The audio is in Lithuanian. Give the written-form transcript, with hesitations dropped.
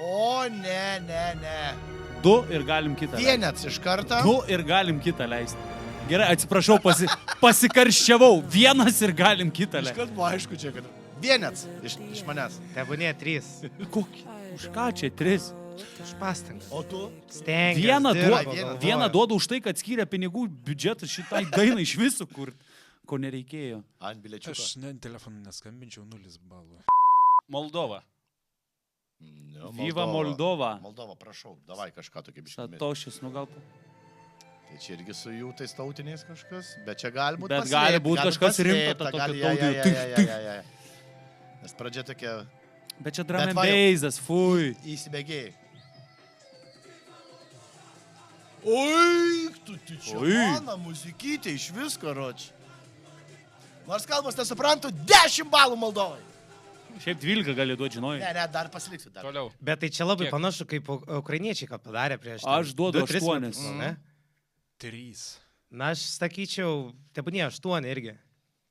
O, ne. 2 ir galim kitą. Vienets iš karto. 2 ir galim kitą leisti. Gerai, atsiprašau, pasikarščiavau. 1 ir galim kitą leisti. Iškart buvo aišku čia, kad vienets iš manęs. Tebūnė 3. Kokį? Už ką čia 3? Už pastangas. O tu? Stengiasi. Vieną duodu už tai, kad skyrė pinigų biudžetas šitai dainai iš visų, ko nereikėjo. Ant biliečiuko. Aš telefonu neskambinčiau 0 balų. Moldova. No, Viva Moldova. Moldova, prašau, davai kažką tokį biškį. Satošis, nu gal. Tai čia irgi su jų tais tautiniais kažkas, bet čia gali būti Bet gali būti kažkas rimto, Nes pradžia tokia... Bet čia drum and bassas, fui. Įsibėgėjai. Oi, tu čia mano muzikytė iš visko, roč. Nors kalbas nesuprantu, 10 balų Moldovai. Šiaip 12 gali duoti, žinojai. Ne, dar pasiliksiu. Dar. Toliau. Bet tai čia labai panašu, kaip ukrainiečiai ką padarė prieš... Aš duodu 2-3 8. metus, ne? 3. Na, aš sakyčiau, tebūnė 8 irgi.